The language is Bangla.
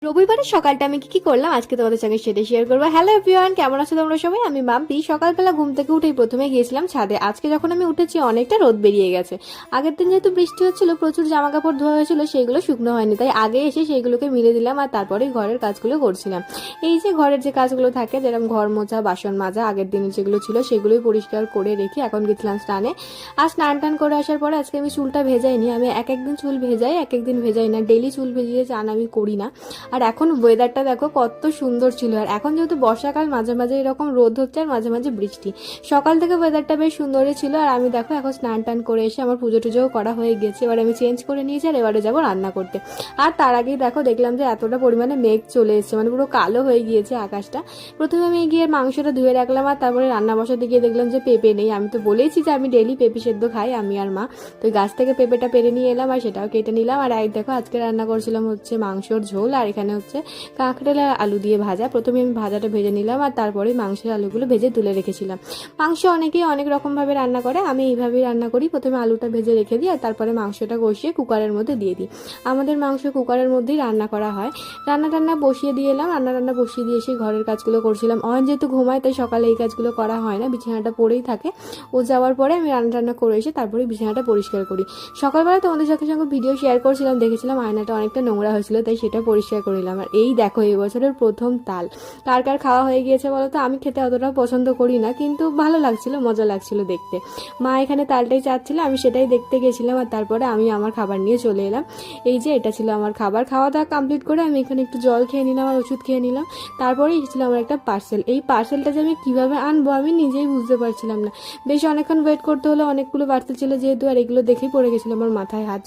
রবিবারের সকালটা আমি কি করলাম আজকে তোমাদের সঙ্গে সেটা শেয়ার করবো। হ্যালো এভরিওয়ান, কেমন আছো তোমরা সবাই? আমি মাম্পি। সকালবেলা ঘুম থেকে উঠেই প্রথমে গিয়েছিলাম ছাদে। আজকে যখন আমি উঠেছি অনেকটা রোদ বেরিয়ে গেছে। আগের দিন যেহেতু বৃষ্টি হচ্ছিল, প্রচুর জামা কাপড় ধোয়া হয়েছিল, সেগুলো শুকনো হয়নি, তাই আগে এসে সেইগুলোকে মিলে দিলাম আর তারপরে ঘরের কাজগুলো করছিলাম। এই যে ঘরের যে কাজগুলো থাকে, যেরকম ঘর মোছা, বাসন মাজা, আগের দিনে যেগুলো ছিল সেগুলোই পরিষ্কার করে রেখে এখন গেছিলাম স্নানে। আর স্নান টান করে আসার পরে আজকে আমি চুলটা ভেজাইনি। আমি এক একদিন চুল ভেজাই, এক একদিন ভেজাই না। ডেলি চুল ভেজিয়ে চান আমি করি না। আর এখন ওয়েদারটা দেখো কত সুন্দর ছিল। আর এখন যেহেতু বর্ষাকাল, মাঝে মাঝে এরকম রোদ হচ্ছে আর মাঝে মাঝে বৃষ্টি। সকাল থেকে ওয়েদারটা বেশ সুন্দরই ছিল। আর আমি দেখো এখন স্নান টান করে এসে আমার পুজো টুজোও করা হয়ে গেছে। এবার আমি চেঞ্জ করে নিয়েছি আর এবারে যাবো রান্না করতে। আর তার আগেই দেখো দেখলাম যে এতটা পরিমাণে মেঘ চলে এসেছে, মানে পুরো কালো হয়ে গিয়েছে আকাশটা। প্রথমে আমি গিয়ে মাংসটা ধুয়ে রাখলাম আর তারপরে রান্না বসাতে গিয়ে দেখলাম যে পেঁপে নেই। আমি তো বলেইছি যে আমি ডেলি পেঁপে সেদ্ধ খাই, আমি আর মা। তো গাছ থেকে পেঁপেটা পেরে নিয়ে এলাম আর সেটাও কেটে নিলাম। আর এক দেখো আজকে রান্না করছিলাম হচ্ছে মাংসর ঝোল, আর এখানে হচ্ছে কাঁকড়াল আর আলু দিয়ে ভাজা। প্রথমে আমি ভাজাটা ভেজে নিলাম আর তারপরে মাংসের আলুগুলো ভেজে তুলে রেখেছিলাম। মাংস অনেকেই অনেক রকমভাবে রান্না করে, আমি এইভাবেই রান্না করি। প্রথমে আলুটা ভেজে রেখে দিই আর তারপরে মাংসটা কষিয়ে কুকারের মধ্যে দিয়ে দিই। আমাদের মাংস কুকারের মধ্যেই রান্না করা হয়। রান্না বসিয়ে দিয়ে এলাম, রান্না বসিয়ে দিয়ে এসে ঘরের কাজগুলো করছিলাম। অয়ন যেহেতু ঘুমায় তাই সকালে এই কাজগুলো করা হয় না, বিছানাটা পড়েই থাকে। ও যাওয়ার পরে আমি রান্না করে এসে তারপরে বিছানাটা পরিষ্কার করি। সকালবেলা তোমাদের সঙ্গে ভিডিও শেয়ার করছিলাম, দেখেছিলাম আয়নাটা অনেকটা নোংরা হয়েছিল, তাই সেটা পরিষ্কার করে নিলাম। আর এই দেখো এই বছরের প্রথম তাল। কার কার খাওয়া হয়ে গিয়েছে বলো তো? আমি খেতে অতটা পছন্দ করি না, কিন্তু ভালো লাগছিল, মজা লাগছিল দেখতে। মা এখানে তালটাই চাচ্ছিল, আমি সেটাই দেখতে গেছিলাম। আর তারপরে আমি আমার খাবার নিয়ে চলে এলাম। এই যে এটা ছিল আমার খাবার। খাওয়া দাওয়া কমপ্লিট করে আমি এখানে একটু জল খেয়ে নিলাম আর ওষুধ খেয়ে নিলাম। তারপরে এসেছিল আমার একটা পার্সেল। এই পার্সেলটা যে আমি কিভাবে আনবো আমি নিজেই বুঝতে পারছিলাম না। বেশ অনেকক্ষণ ওয়েট করতে হলো, অনেকগুলো পার্সেল ছিল যেহেতু, আর এগুলো দেখেই পড়ে গেছিল আমার মাথায় হাত।